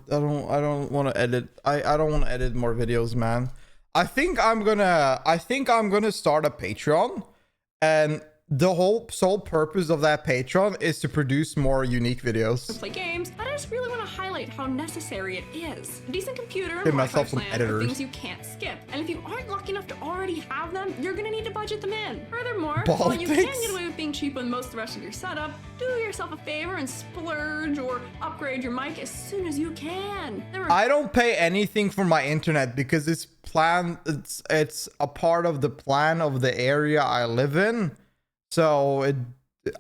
don't want to edit. I don't want to edit more videos, man. I think I'm gonna start a Patreon, and the whole sole purpose of that Patreon is to produce more unique videos. To play games, but I just really want to highlight how necessary it is. A decent computer and Give Wi-Fi myself some plan are editors. things you can't skip, and if you aren't lucky enough to already have them, you're gonna need to budget them in. Furthermore, while you can Politics. get away with being cheap on most of the rest of your setup, do yourself a favor and splurge or upgrade your mic as soon as you can. I don't pay anything for my internet because it's it's a part of the plan of the area I live in. So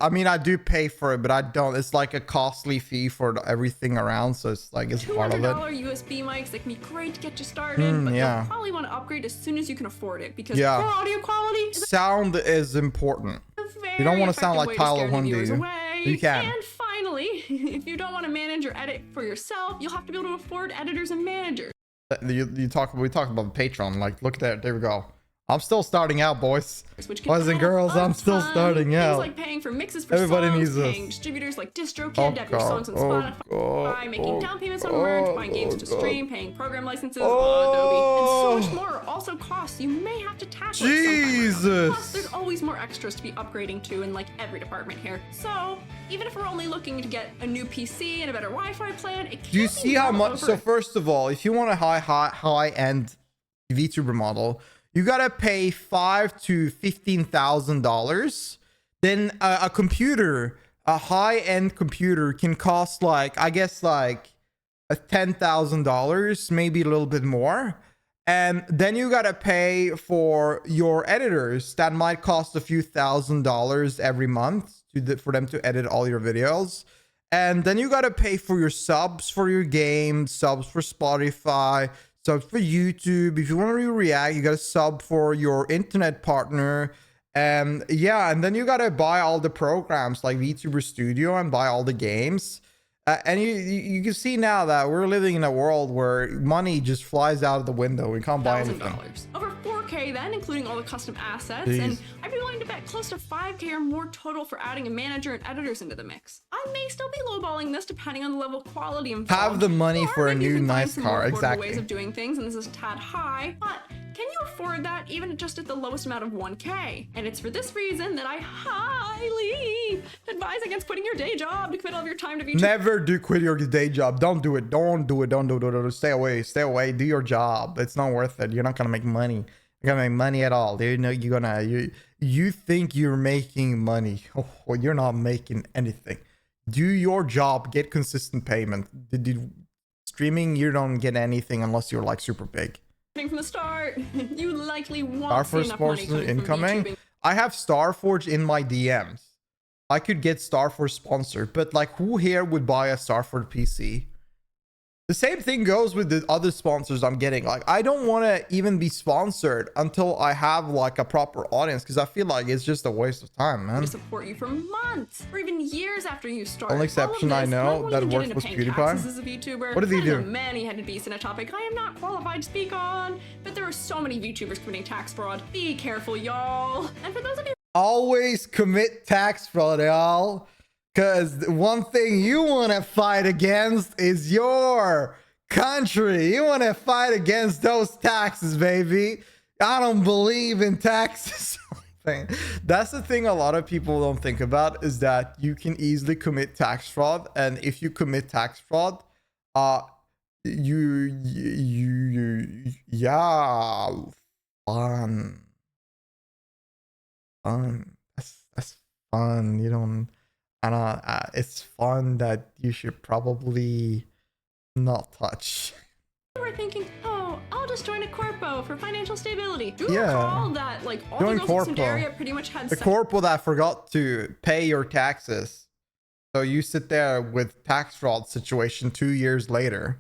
I mean, I do pay for it, but I don't. It's like a costly fee for everything around, so it's like it's part of it. $200 USB mics that can be great to get you started, but yeah. you'll probably want to upgrade as soon as you can afford it, because Yeah. poor audio quality is Sound is important. a very You don't want to sound like effective way Tyler to scare Hunt, the do viewers you? away. You can. And finally, if you don't want to manage your edit for yourself, you'll have to be able to afford editors and managers. We talked about Patreon. Like, look there. There we go. I'm still starting out, boys. Which can Boys and add girls, a I'm still ton. starting out. Things like paying for mixes for Everybody songs, needs this. paying distributors like DistroKid Oh, to have your songs on God. Spotify, Oh, God. making down payments on Oh, merch, buying games to God. stream, paying program licenses Oh. on Adobe, and so much more are also costs you may have to tackle at some time or another. Jesus. Plus, there's always more extras to be upgrading to in like every department here. So, even if we're only looking to get a new PC and a better Wi-Fi plan, it can't Do you be see how well much? over So first of all, if you want a high-end VTuber model, you gotta pay $5,000 to $15,000. Then a computer, a high-end computer, can cost like, I guess, like $10,000, maybe a little bit more. And then you gotta pay for your editors. That might cost a few $1,000s every month for them to edit all your videos. And then you gotta pay for your subs for your game, subs for Spotify, subs for YouTube. If you want to react, you gotta sub for your internet partner. And yeah, and then you gotta buy all the programs like VTuber Studio and buy all the games. And you can see now that we're living in a world where money just flies out of the window. We can't buy anything. $1,000. Over 4K then, including all the custom assets, Jeez. and I'd be willing to bet close to 5K or more total for adding a manager and editors into the mix. I may still be lowballing this depending on the level of quality involved. Have the money or for a maybe you new can find nice some car, more affordable exactly. ways of doing things, and this is a tad high, but can you afford that even just at the lowest amount of 1K? And it's for this reason that I highly advise against quitting your day job to commit all of your time to VTuber. Never do quit your day job. Don't do it. Don't do it. Don't do it. Stay away. Stay away. Do your job. It's not worth it. You're not gonna make money. You're gonna make money at all, dude. No, you think you're making money. Oh, you're not making anything. Do your job. Get consistent payment. Streaming, you don't get anything unless you're like super big. From the start, you likely won't see Starforge enough money coming from incoming. VTubing. I have Starforge in my DMs. I could get Starford sponsored, but like, who here would buy a Starford PC? The same thing goes with the other sponsors I'm getting. Like, I don't want to even be sponsored until I have like a proper audience, because I feel like it's just a waste of time, man. To support you for months or even years after you start. Only exception I know that worked was PewDiePie. As a VTuber. What did he do? Many-headed beast in a topic I am not qualified to speak on, but there are so many VTubers committing tax fraud. Be careful, y'all. And for those of you Always commit tax fraud, y'all. Because one thing you want to fight against is your country. You want to fight against those taxes, baby. I don't believe in taxes. That's the thing a lot of people don't think about, is that you can easily commit tax fraud. And if you commit tax fraud, yeah, fun. That's fun. You don't... And it's fun that you should probably not touch. You were thinking, oh, I'll just join a corpo for financial stability. Do you Yeah. recall that like all Join the girls in corpo. Sundaria pretty much had The corpo that forgot to pay your taxes. So you sit there with tax fraud situation 2 years later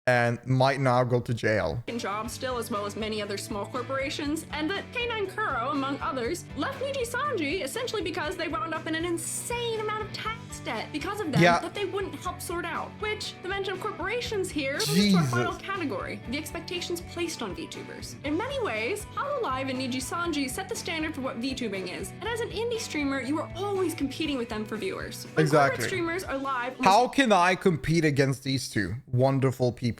and might now go to jail. jobs still, as well as many other small corporations, and that K9 Kuro, among others, left Niji Sanji essentially because they wound up in an insane amount of tax debt because of them that they wouldn't help sort out. Which, the mention of corporations here brings us to our final category, the expectations placed on VTubers. In many ways, Hololive and Niji Sanji set the standard for what VTubing is, and as an indie streamer, you are always competing with them for viewers. When corporate streamers are live... How can I compete against these two wonderful people?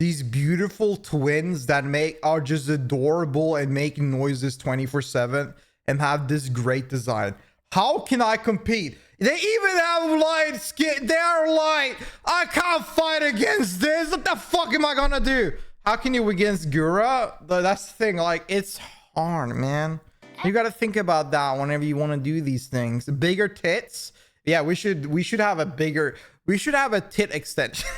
These beautiful twins that are just adorable and make noises 24/7 and have this great design. How can I compete? They even have light skin. They are light. I can't fight against this. What the fuck am I gonna do? How can you against Gura? That's the thing. Like, it's hard, man. You got to think about that whenever you want to do these things. Bigger tits. Yeah, we should have a bigger. We should have a tit extension.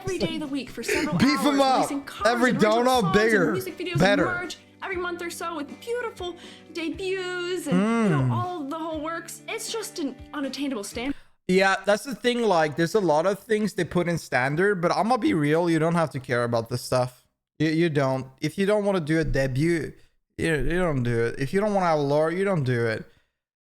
Every day of the week for several Beef hours, them up. Every donut bigger, music videos better. Merch every month or so with beautiful debuts and you know, all of the whole works. It's just an unattainable standard. Yeah, that's the thing. Like, there's a lot of things they put in standard, but I'm gonna be real. You don't have to care about this stuff. You don't. If you don't want to do a debut, you don't do it. If you don't want to have lore, you don't do it.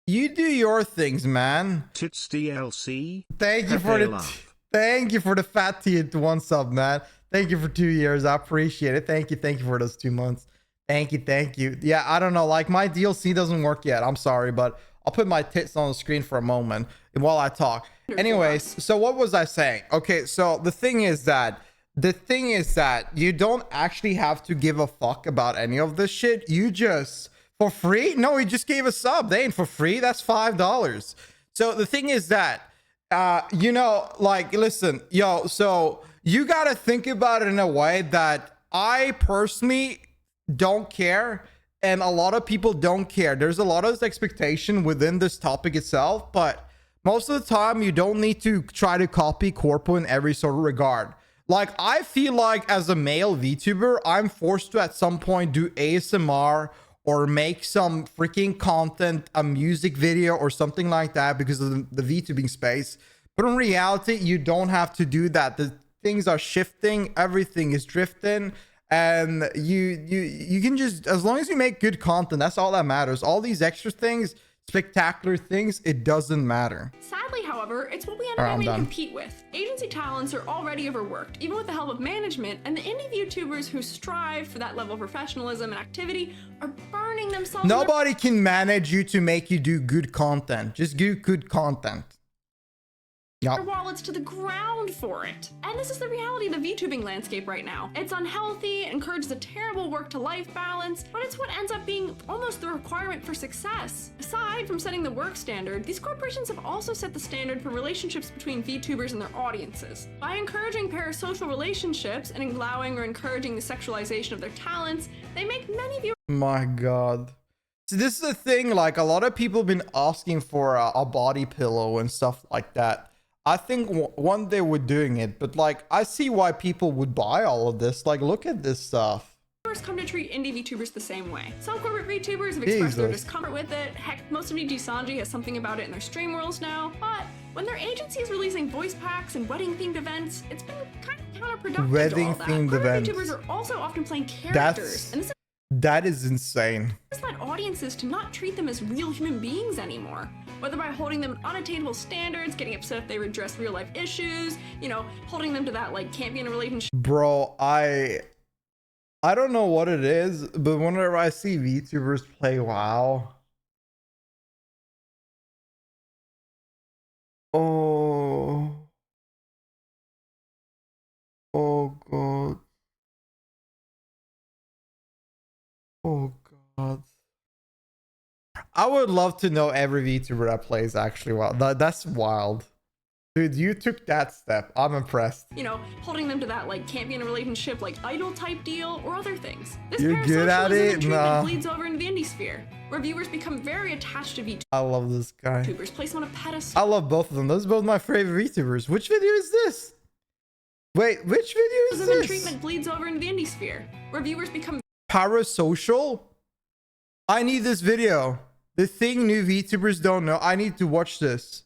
You do your things, man. Tits DLC. Thank you for the. Thank you for the fat tea at 1 sub, man. Thank you for 2 years. I appreciate it. Thank you for those 2 months. Thank you. Yeah, I don't know. Like, my DLC doesn't work yet. I'm sorry, but I'll put my tits on the screen for a moment while I talk. Anyways, so what was I saying? Okay, so the thing is that you don't actually have to give a fuck about any of this shit. You just, for free? No, he just gave a sub. They ain't for free. That's $5. So the thing is that, you know, like, listen, yo, so you gotta think about it in a way that I personally don't care, and a lot of people don't care. There's a lot of expectation within this topic itself, but most of the time you don't need to try to copy Corpo in every sort of regard. Like, I feel like as a male VTuber, I'm forced to at some point do ASMR or make some freaking content, a music video or something like that because of the VTubing space. But in reality, you don't have to do that. The things are shifting, everything is drifting, and you can just, as long as you make good content, that's all that matters. All these extra things, spectacular things, it doesn't matter. Sadly, however, it's what we end up having to compete with. Agency talents are already overworked, even with the help of management, and the indie VTubers who strive for that level of professionalism and activity are burning themselves. Nobody can manage you to make you do good content. Just do good content. Their wallets to the ground for it. And this is the reality of the VTubing landscape right now. It's unhealthy, encourages a terrible work-to-life balance, but it's what ends up being almost the requirement for success. Aside from setting the work standard, these corporations have also set the standard for relationships between VTubers and their audiences. By encouraging parasocial relationships and allowing or encouraging the sexualization of their talents, they make many viewers— My God. So this is the thing, like, a lot of people have been asking for a body pillow and stuff like that. I think one day we're doing it, but like, I see why people would buy all of this. Like, look at this stuff. come to treat indie VTubers the same way. Some corporate VTubers have expressed their discomfort with it. Heck, most of Sanji has something about it in their stream rules now. But when their agency is releasing voice packs and wedding-themed events, it's been kind of counterproductive. Wedding-themed events. VTubers are also often playing characters, and that is insane. This led audiences to not treat them as real human beings anymore. Whether by holding them at unattainable standards, getting upset if they address real-life issues, you know, holding them to that like can't be in a relationship. Bro, I don't know what it is, but whenever I see VTubers play WoW, oh god, oh god, I would love to know every VTuber that plays actually WoW. That's wild. Dude, you took that step. I'm impressed. You know, holding them to that like can't be in a relationship like idol type deal or other things. This You're good at it? Nah. Bleeds over into the indie sphere, where viewers become very attached to VTubers. I love this guy. Place them on a pedestal. I love both of them. Those are both my favorite VTubers. Which video is this? Wait, which video is this? Treatment bleeds over into the indie sphere, where viewers become parasocial. I need this video. The thing new VTubers don't know. I need to watch this.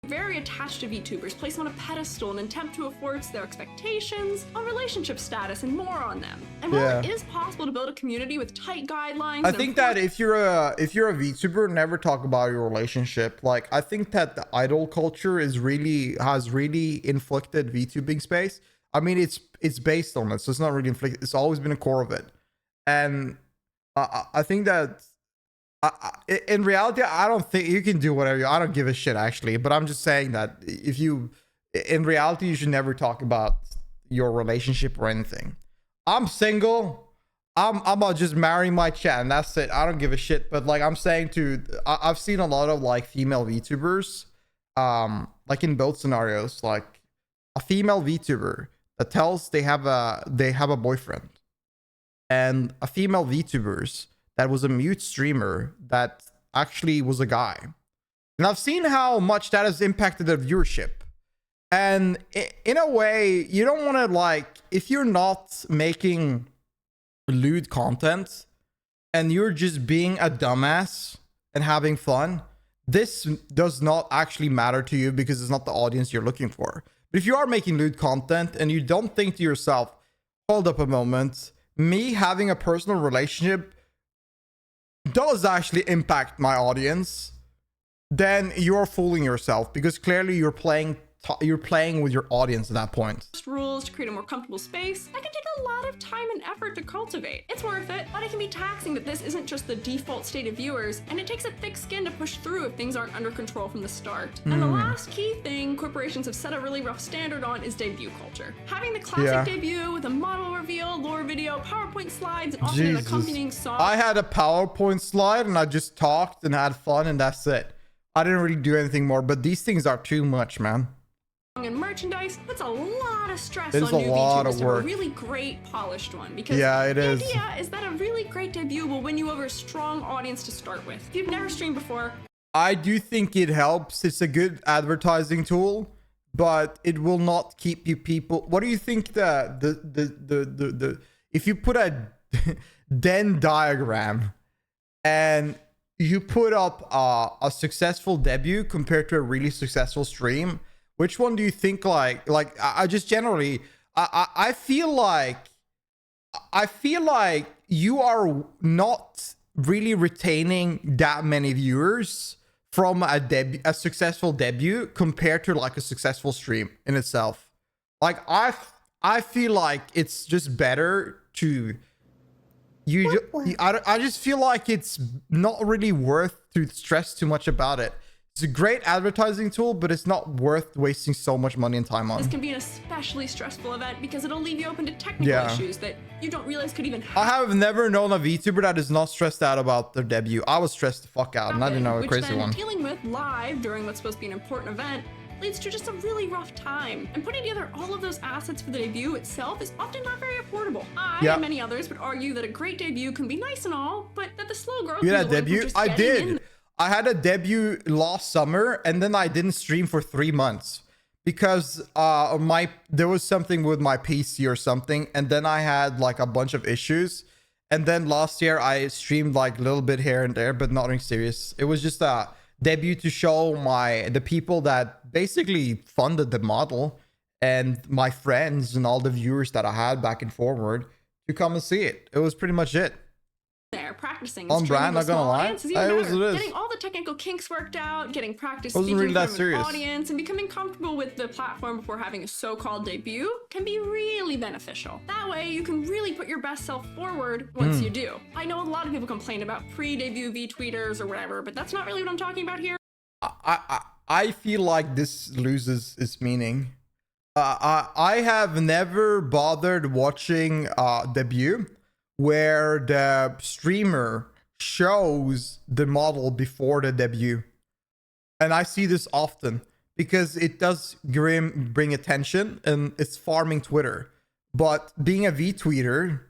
Very attached to VTubers, place them on a pedestal in an attempt to afford their expectations on relationship status and more on them. And while it is possible to build a community with tight guidelines, I think that if you're a VTuber, never talk about your relationship. Like, I think that the idol culture has really inflicted VTubing space. I mean, it's based on it, so it's not really inflicted. It's always been a core of it, and I think that. In reality, I don't think you can do whatever I don't give a shit actually, but I'm just saying that if you in reality you should never talk about your relationship or anything. I'm single. I'm about just marrying my chat and that's it. I don't give a shit. But like I'm saying I've seen a lot of like female VTubers like in both scenarios, like a female VTuber that tells they have a boyfriend, and a female VTubers that was a mute streamer that actually was a guy. And I've seen how much that has impacted their viewership. And in a way, you don't want to like, if you're not making lewd content and you're just being a dumbass and having fun, this does not actually matter to you because it's not the audience you're looking for. But if you are making lewd content and you don't think to yourself, hold up a moment, me having a personal relationship does actually impact my audience, then you're fooling yourself because clearly you're playing with your audience at that point. Rules to create a more comfortable space that can take a lot of time and effort to cultivate. It's worth it, but it can be taxing that this isn't just the default state of viewers, and it takes a thick skin to push through if things aren't under control from the start. And the last key thing corporations have set a really rough standard on is debut culture. Having the classic debut with a model reveal, lore video, PowerPoint slides, and often an accompanying song. I had a PowerPoint slide and I just talked and had fun and that's it. I didn't really do anything more, but these things are too much, man. And merchandise, that's a lot of stress on new VTubers to have a really great polished one, because it the is. idea is that a really great debut will win you over a strong audience to start with. If you've never streamed before, I do think it helps. It's a good advertising tool, but it will not keep you people. What do you think the if you put a Venn diagram and you put up a successful debut compared to a really successful stream, which one do you think I just generally I feel like you are not really retaining that many viewers from a successful debut compared to like a successful stream in itself. Like I feel like it's just better to I just feel like it's not really worth to stress too much about it. It's a great advertising tool, but it's not worth wasting so much money and time on. This can be an especially stressful event because it'll leave you open to technical issues that you don't realize could even happen. I have never known a VTuber that is not stressed out about their debut. I was stressed the fuck out, and I didn't know a crazy one. Dealing with live during what's supposed to be an important event leads to just a really rough time. And putting together all of those assets for the debut itself is often not very affordable. I and many others would argue that a great debut can be nice and all, but that the slow growth you had a debut? I did. I had a debut last summer and then I didn't stream for 3 months because there was something with my PC or something, and then I had like a bunch of issues. And then last year I streamed like a little bit here and there, but nothing serious. It was just a debut to show the people that basically funded the model and my friends and all the viewers that I had back and forward to come and see it. It was pretty much it. There, practicing On brand, not gonna lie. Getting all the technical kinks worked out, getting practice speaking really in that front of serious. an audience, and becoming comfortable with the platform before having a so-called debut can be really beneficial. That way, you can really put your best self forward once you do. I know a lot of people complain about pre-debut VTweeters or whatever, but that's not really what I'm talking about here. I feel like this loses its meaning. I have never bothered watching debut where the streamer shows the model before the debut, and I see this often because it does bring attention and it's farming Twitter. But being a VTweeter,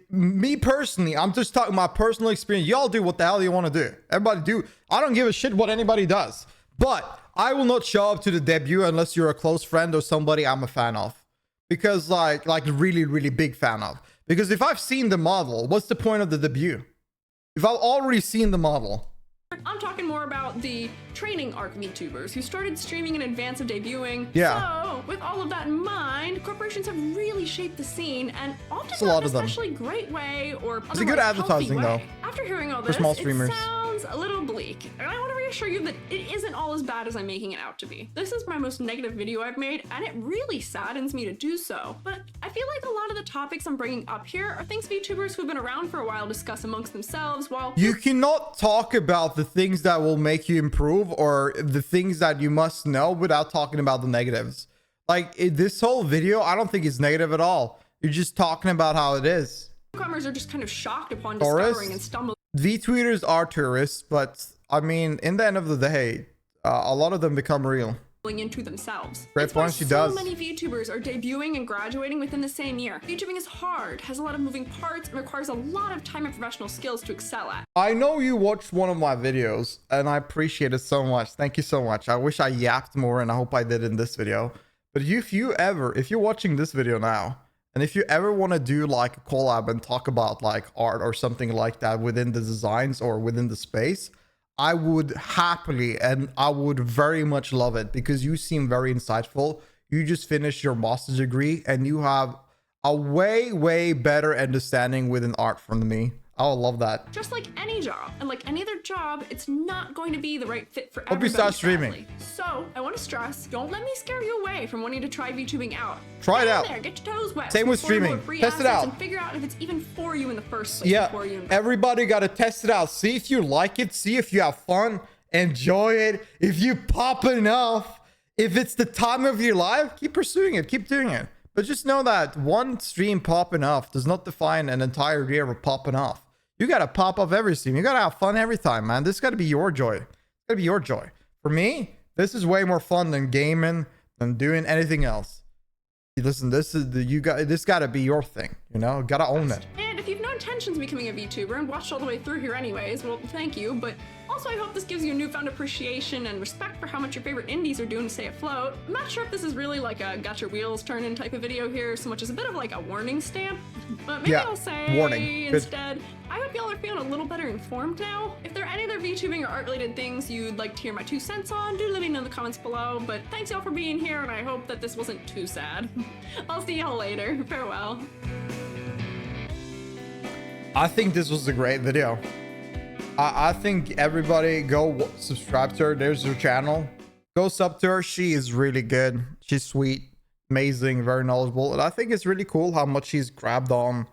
me personally, I'm just talking my personal experience. Y'all do what the hell you want to do. Everybody do. I don't give a shit what anybody does, but I will not show up to the debut unless you're a close friend or somebody I'm a fan of. Because like really, really big fan of. Because if I've seen the model, what's the point of the debut? If I've already seen the model. I'm talking more about the training arc VTubers who started streaming in advance of debuting. Yeah. So, with all of that in mind, corporations have really shaped the scene, and often a lot not in of a them. especially great way or It's a good advertising though. After hearing all this, small streamers. it sounds a little bleak, and I want to reassure you that it isn't all as bad as I'm making it out to be. This is my most negative video I've made, and it really saddens me to do so. But I feel like a lot of the topics I'm bringing up here are things VTubers who've been around for a while discuss amongst themselves, while You cannot talk about the things that will make you improve or the things that you must know without talking about the negatives. Like this whole video, I don't think it's negative at all. You're just talking about how it is. newcomers are just kind of shocked upon Tourists? discovering and stumbling VTweeters are tourists, but I mean, in the end of the day, a lot of them become real. into themselves. Great That's why point, she so does. many VTubers are debuting and graduating within the same year. VTubing is hard, has a lot of moving parts, and requires a lot of time and professional skills to excel at. I know you watched one of my videos and I appreciate it so much. Thank you so much. I wish I yapped more and I hope I did in this video. But if you're watching this video now, and if you ever want to do like a collab and talk about like art or something like that within the designs or within the space, I would happily and I would very much love it because you seem very insightful. You just finished your master's degree and you have a way better understanding within art from me. I would love that. Just like any job, and like any other job, it's not going to be the right fit for Hope you everybody. start streaming. Sadly. So, I want to stress, don't let me scare you away from wanting to try VTubing out. Try it Get in out. there, get your toes wet. Same with explore more streaming. free Test it assets out. And figure out if it's even for you in the first place Yeah, before you invest. everybody got to test it out. See if you like it. See if you have fun. Enjoy it. If you pop enough, if it's the time of your life, keep pursuing it. Keep doing it. But just know that one stream popping off does not define an entire year of popping off. You got to pop off every stream. You got to have fun every time, man. This got to be your joy. It's got to be your joy. For me, this is way more fun than gaming, than doing anything else. Listen, this got to be your thing, you know? Got to own it. And if you've no intentions of becoming a VTuber and watched all the way through here anyways, well, thank you, but also I hope this gives you a newfound appreciation and respect for how much your favorite indies are doing to stay afloat. I'm not sure if this is really like a got your wheels turning type of video here, so much as a bit of like a warning stamp, but maybe Yeah, I'll say warning. instead, I hope y'all are feeling a little better informed now. If there are any other VTubing or art-related things you'd like to hear my 2 cents on, do let me know in the comments below, but thanks y'all for being here, and I hope that this wasn't too sad. I'll see y'all later. Farewell. I think this was a great video. I think everybody go subscribe to her. There's her channel. Go sub to her. She is really good. She's sweet, amazing, very knowledgeable. And I think it's really cool how much she's grabbed on.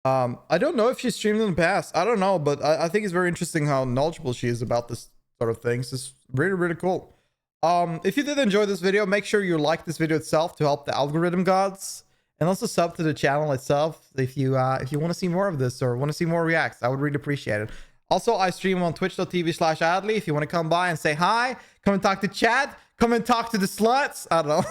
I don't know if she's streamed in the past. I don't know, but I think it's very interesting how knowledgeable she is about this sort of things. It's really cool. If you did enjoy this video, make sure you like this video itself to help the algorithm gods. And also sub to the channel itself if you want to see more of this or want to see more reacts. I would really appreciate it. Also, I stream on twitch.tv/Adley. If you want to come by and say hi, come and talk to chat, come and talk to the sluts. I don't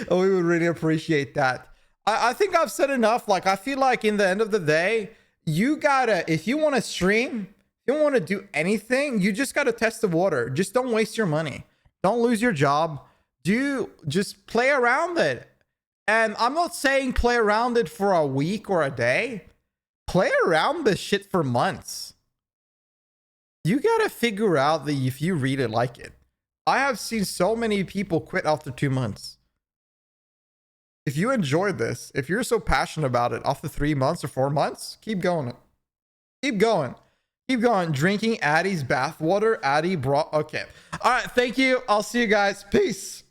know. We would really appreciate that. I think I've said enough. Like, I feel like in the end of the day, you gotta, if you want to stream, if you want to do anything, you just gotta test the water. Just don't waste your money. Don't lose your job. Just play around it. And I'm not saying play around it for a week or a day. Play around this shit for months. You gotta figure out that if you really like it. I have seen so many people quit after 2 months. If you enjoyed this, if you're so passionate about it after 3 months or 4 months, keep going. Keep going. Keep going. Drinking Addie's bathwater. Addie brought. Okay. All right. Thank you. I'll see you guys. Peace.